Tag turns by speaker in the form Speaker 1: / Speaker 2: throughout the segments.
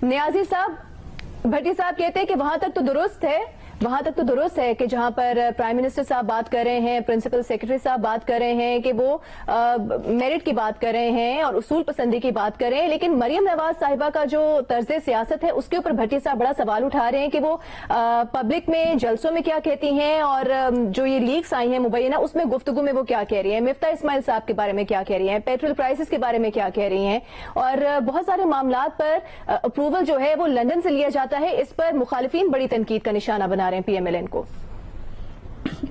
Speaker 1: نیازی صاحب، بھٹی صاحب کہتے ہیں کہ وہاں تک تو درست ہے کہ جہاں پر پرائم منسٹر صاحب بات کر رہے ہیں، پرنسپل سیکرٹری صاحب بات کر رہے ہیں کہ وہ میرٹ کی بات کر رہے ہیں اور اصول پسندی کی بات کر رہے ہیں، لیکن مریم نواز صاحبہ کا جو طرز سیاست ہے اس کے اوپر بھٹی صاحب بڑا سوال اٹھا رہے ہیں کہ وہ پبلک میں جلسوں میں کیا کہتی ہیں اور جو یہ لیکس آئی ہیں مبینہ اس میں گفتگو میں وہ کیا کہہ رہی ہیں، مفتاح اسماعیل صاحب کے بارے میں کیا کہہ رہی ہیں، پیٹرول پرائسز کے بارے میں کیا کہہ رہی ہیں، اور بہت سارے معاملات پر اپروول جو ہے وہ لندن سے لیا جاتا ہے۔ اس پر مخالفین بڑی تنقید کا نشانہ بنا رہے ہیں پی ایم ایل این کو۔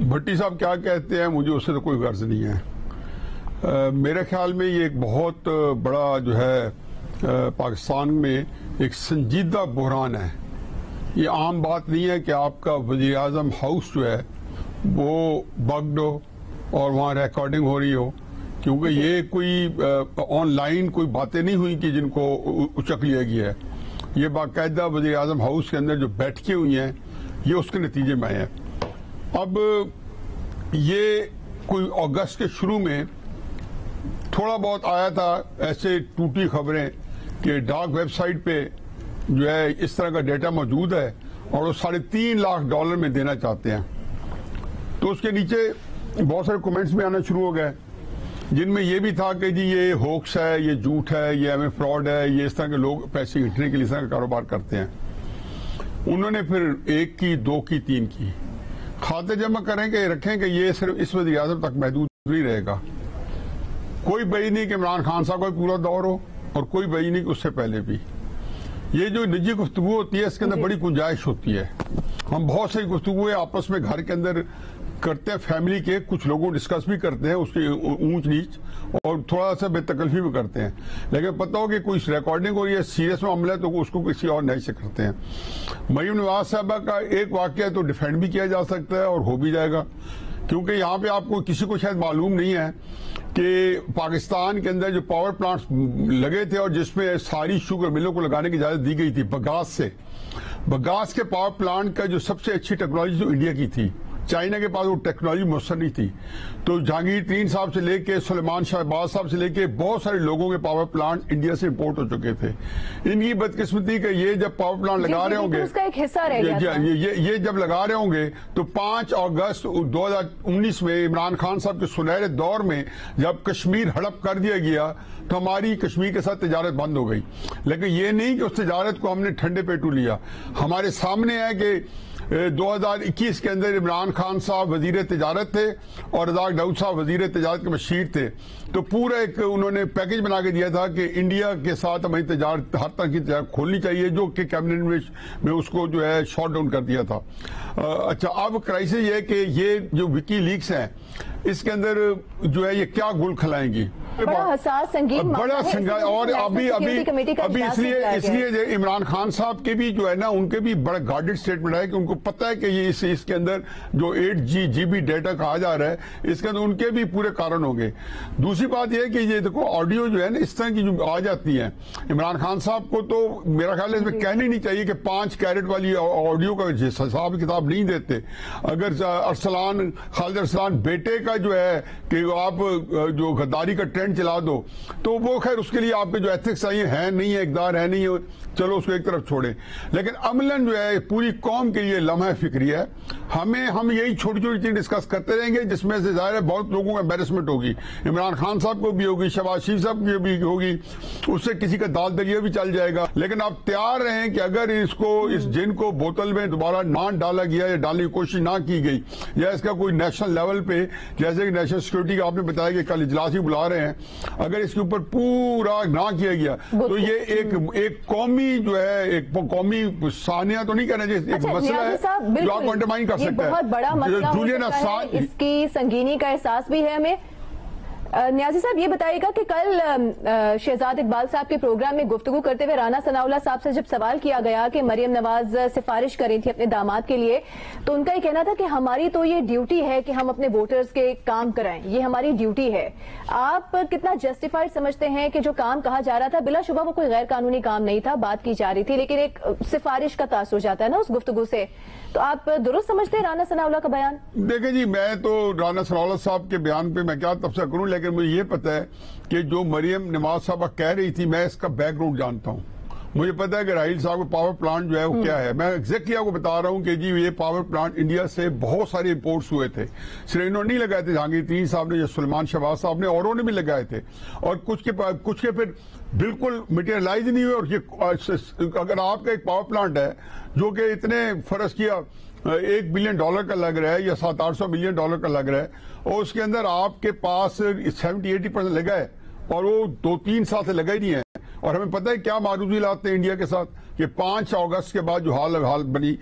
Speaker 2: بھٹی صاحب کیا کہتے ہیں مجھے اس سے تو کوئی غرض نہیں ہے۔ میرے خیال میں یہ ایک بہت بڑا جو ہے پاکستان میں ایک سنجیدہ بحران ہے۔ یہ عام بات نہیں ہے کہ آپ کا وزیر اعظم ہاؤس جو ہے وہ بگڈ ہو اور وہاں ریکارڈنگ ہو رہی ہو، کیونکہ یہ کوئی آن لائن کوئی باتیں نہیں ہوئی کہ جن کو اچک لیا گیا ہے۔ یہ باقاعدہ وزیر اعظم ہاؤس کے اندر جو بیٹھکیں ہوئی ہیں یہ اس کے نتیجے میں آئے ہیں۔ اب یہ کوئی اگست کے شروع میں تھوڑا بہت آیا تھا ایسے ٹوٹی خبریں کہ ڈارک ویب سائٹ پہ جو ہے اس طرح کا ڈیٹا موجود ہے اور وہ $3.5 لاکھ میں دینا چاہتے ہیں، تو اس کے نیچے بہت سارے کمنٹس بھی آنا شروع ہو گئے جن میں یہ بھی تھا کہ جی یہ ہوکس ہے، یہ جھوٹ ہے، یہ ہمیں فراڈ ہے، یہ اس طرح کے لوگ پیسے اٹھنے کے لیے اس طرح کا کاروبار کرتے ہیں۔ انہوں نے پھر 1 کی 2 کی 3 کی کھاتے جمع کریں کہ رکھیں کہ یہ صرف اس وزیر اعظم تک محدود نہیں رہے گا۔ کوئی بئی نہیں کہ عمران خان صاحب کا پورا دور ہو اور کوئی بئی نہیں کہ اس سے پہلے بھی۔ یہ جو نجی گفتگو ہوتی ہے اس کے اندر بڑی گنجائش ہوتی ہے۔ ہم بہت ساری گفتگویں آپس میں گھر کے اندر کرتے ہیں، فیملی کے کچھ لوگوں ڈسکس بھی کرتے ہیں اس کی اونچ نیچ اور تھوڑا سا بے تکلفی بھی کرتے ہیں، لیکن پتہ ہو کہ کوئی ریکارڈنگ ہو رہی ہے، سیریس معاملہ ہے تو اس کو کسی اور نئے سے کرتے ہیں۔ مریم نواز صاحبہ کا ایک واقعہ تو ڈیفینڈ بھی کیا جا سکتا ہے اور ہو بھی جائے گا، کیونکہ یہاں پہ آپ کو کسی کو شاید معلوم نہیں ہے کہ پاکستان کے اندر جو پاور پلانٹس لگے تھے اور جس میں ساری شوگر ملوں کو لگانے کی اجازت دی گئی تھی بگاس سے، بگاس کے پاور پلانٹ کا جو سب سے اچھی ٹیکنالوجی جو انڈیا کی تھی، چائنا کے پاس وہ ٹیکنالوجی میسر نہیں تھی، تو جہانگیر ترین صاحب سے لے کے سلیمان شہباز صاحب سے لے کے بہت سارے لوگوں کے پاور پلانٹ انڈیا سے امپورٹ ہو چکے تھے۔ ان کی بدقسمتی کہ یہ جب پاور پلانٹ لگا رہے ہوں گے،
Speaker 1: اس کا ایک حصہ رہ گیا،
Speaker 2: یہ جب لگا رہے ہوں گے تو 5 اگست 2019 میں عمران خان صاحب کے سنہرے دور میں جب کشمیر ہڑپ کر دیا گیا تو ہماری کشمیر کے ساتھ تجارت بند ہو گئی، لیکن یہ نہیں کہ اس تجارت کو ہم نے ٹھنڈے پیٹو لیا۔ ہمارے سامنے ہے کہ 2021 کے اندر عمران خان صاحب وزیر تجارت تھے اور رزاق داؤد صاحب وزیر تجارت کے مشیر تھے، تو پورا ایک انہوں نے پیکج بنا کے دیا تھا کہ انڈیا کے ساتھ ہماری تجارت ہر طرح کی تجارت کھولنی چاہیے، جو کہ کیبنٹ میں اس کو جو ہے شاٹ ڈاؤن کر دیا تھا۔ اچھا، اب کرائسس یہ ہے کہ یہ جو وکی لیکس ہیں اس کے اندر جو ہے یہ کیا گل کھلائیں گی،
Speaker 1: بڑا حساس سنگین
Speaker 2: بڑا سنگین، اور ابھی اس لیے عمران خان صاحب کے بھی جو ہے نا ان کے بھی بڑا گارڈڈ اسٹیٹمنٹ ہے کہ ان کو پتہ ہے کہ یہ اس کے اندر جو 8 GB ڈیٹا کہا جا رہا ہے اس کے اندر ان کے بھی پورے کارن ہوں گے۔ دوسری بات یہ ہے کہ یہ دیکھو آڈیو جو ہے نا اس طرح کی جو آ جاتی ہیں، عمران خان صاحب کو تو میرا خیال ہے اس میں کہنا ہی نہیں چاہیے کہ 5 کیرٹ والی آڈیو کا حساب کتاب نہیں دیتے۔ اگر خالد ارسلان بیٹے کا جو ہے کہ آپ جو غداری کا ٹرینڈ چلا دو تو وہ خیر اس کے لیے آپ کے جو ایتھکس ہیں نہیں ہے، اقدار ہے نہیں ہے، چلو اس کو ایک طرف چھوڑیں، لیکن عملاً جو ہے پوری قوم کے لیے لمحہ فکری ہے۔ ہم یہی چھوٹی چھوٹی چیزیں ڈسکس کرتے رہیں گے جس میں سے ظاہر ہے بہت لوگوں کو امبیرسمنٹ ہوگی، عمران خان صاحب کو بھی ہوگی، شہباز شریف صاحب کو بھی ہوگی، اس سے کسی کا دال دریا بھی چل جائے گا، لیکن آپ تیار رہیں کہ اگر اس جن کو بوتل میں دوبارہ نہ ڈالا گیا یا ڈالنے کی کوشش نہ کی گئی یا اس کا کوئی نیشنل لیول پہ جیسے کہ نیشنل سیکورٹی کا آپ نے بتایا کہ کل اجلاس ہی بلا رہے ہیں، اگر اس کے اوپر پورا نہ کیا گیا تو یہ ایک قومی جو ہے ایک قومی ثانیہ تو نہیں کہنا چاہیے، ایک مسئلہ ہے جو آپ انڈرمائن کر سکتے ہیں،
Speaker 1: بہت بڑا مسئلہ ہو سکتا ہے، اس کی سنگینی کا احساس بھی ہے ہمیں۔ نیازی صاحب یہ بتائیے گا کہ کل شہزاد اقبال صاحب کے پروگرام میں گفتگو کرتے ہوئے رانا ثناء اللہ صاحب سے جب سوال کیا گیا کہ مریم نواز سفارش کری تھی اپنے داماد کے لیے تو ان کا یہ کہنا تھا کہ ہماری تو یہ ڈیوٹی ہے کہ ہم اپنے ووٹرز کے کام کرائیں، یہ ہماری ڈیوٹی ہے۔ آپ کتنا جسٹیفائڈ سمجھتے ہیں کہ جو کام کہا جا رہا تھا بلا شبہ وہ کوئی غیر قانونی کام نہیں تھا، بات کی جا رہی تھی، لیکن ایک سفارش کا تاثر جاتا ہے نا اس گفتگو سے، تو آپ درست سمجھتے ہیں رانا ثناء اللہ کا بیان؟
Speaker 2: دیکھیں جی، میں تو رانا ثناء اللہ صاحب کے بیان پہ میں کیا تبصرہ کروں، لیکن مجھے یہ پتہ ہے کہ جو مریم نواز صاحبہ کہہ رہی تھی میں اس کا بیک گراؤنڈ جانتا ہوں، مجھے پتا ہے کہ راہیل صاحب کا پاور پلانٹ جو ہے وہ کیا ہے. میں ایگزیکٹلی آپ کو بتا رہا ہوں کہ جی یہ پاور پلانٹ انڈیا سے بہت سارے امپورٹس ہوئے تھے. صرف انہوں نے نہیں لگائے تھے جہانگیر ترین صاحب نے یا سلیمان شہباز صاحب نے, اوروں نے بھی لگائے تھے, اور کچھ کے پھر بالکل مٹیریلائز نہیں ہوئے. اور یہ اگر آپ کا ایک پاور پلانٹ ہے جو کہ اتنے فرض کیا $1 بلین کا لگ رہا ہے یا $700-800 ملین کا لگ رہا ہے, اور اس کے اندر آپ کے پاس 70-80% لگا ہے اور وہ 2-3 سال سے لگا ہی نہیں ہے. اور ہمیں پتہ ہے کیا معروضی لاتے ہیں انڈیا کے ساتھ کہ 5 اگست کے بعد جو حال بنی,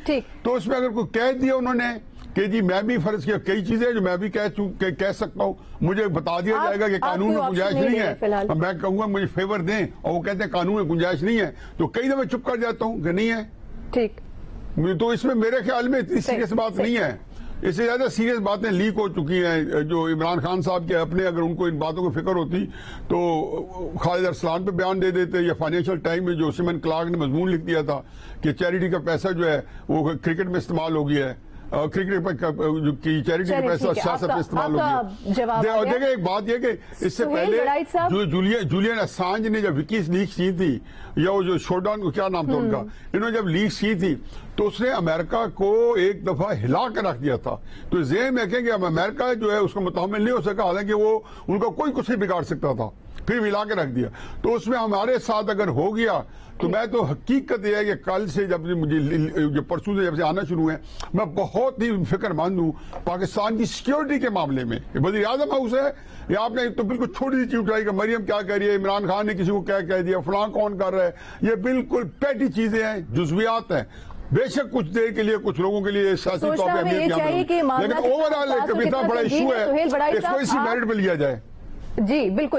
Speaker 2: تو اس میں اگر کوئی کہہ دیا انہوں نے کہ جی میں بھی فرض کیا کئی چیزیں جو میں بھی کہہ سکتا ہوں, مجھے بتا دیا جائے گا کہ قانون میں گنجائش نہیں ہے, میں کہوں گا مجھے فیور دیں, اور وہ کہتے ہیں قانون میں گنجائش نہیں ہے, تو کئی دفعہ چپ کر جاتا ہوں کہ نہیں ہے.
Speaker 1: ٹھیک,
Speaker 2: تو اس میں میرے خیال میں اتنی سیریس بات نہیں ہے. اس سے زیادہ سیریس باتیں لیک ہو چکی ہیں جو عمران خان صاحب کے اپنے, اگر ان کو ان باتوں کی فکر ہوتی تو خالد ارسلان پہ بیان دے دیتے, یا فائنینشیل ٹائم میں جو سیمن کلارک نے مضمون لکھ دیا تھا کہ چیریٹی کا پیسہ جو ہے وہ کرکٹ میں استعمال ہو گیا ہے, کرکٹ کی چیریٹی کا پیسہ سیاست میں استعمال ہو گیا. اور دیکھیں ایک بات یہ کہ اس سے پہلے جو جولین اسانج نے جب وکیز لیک کی تھی, یا وہ جو شو ڈاؤن کو کیا نام تھا ان کا, انہوں نے جب لیک کی تھی تو اس نے امریکہ کو ایک دفعہ ہلا کر رکھ دیا تھا. تو ذہن میں کہ اب امریکہ جو ہے اس کو متحمل نہیں ہو سکا, حالانکہ وہ ان کا کوئی کچھ نہیں بگاڑ سکتا تھا, پھر ہلا کے رکھ دیا. تو اس میں ہمارے ساتھ اگر ہو گیا تو میں تو حقیقت یہ ہے کہ کل سے جب مجھے پرسوں سے جب سے آنا شروع ہے, میں بہت ہی فکر مند ہوں پاکستان کی سیکیورٹی کے معاملے میں. وزیر اعظم ہاؤس ہے, یہ آپ نے تو بالکل چھوٹی سی چیز اٹھائی کہ مریم کیا کہہ رہی ہے, عمران خان نے کسی کو کیا کہہ دیا, فلاں کون کر رہا ہے, یہ بالکل پیٹی چیزیں ہیں, جزویات ہیں. بے شک کچھ دیر کے لیے کچھ لوگوں کے لیے سیاسی طور پہ اہمیت لیکن اوور آل ایک اتنا بڑا ایشو ہے, اس کو اسی میرٹ پہ لیا جائے.
Speaker 1: جی بالکل.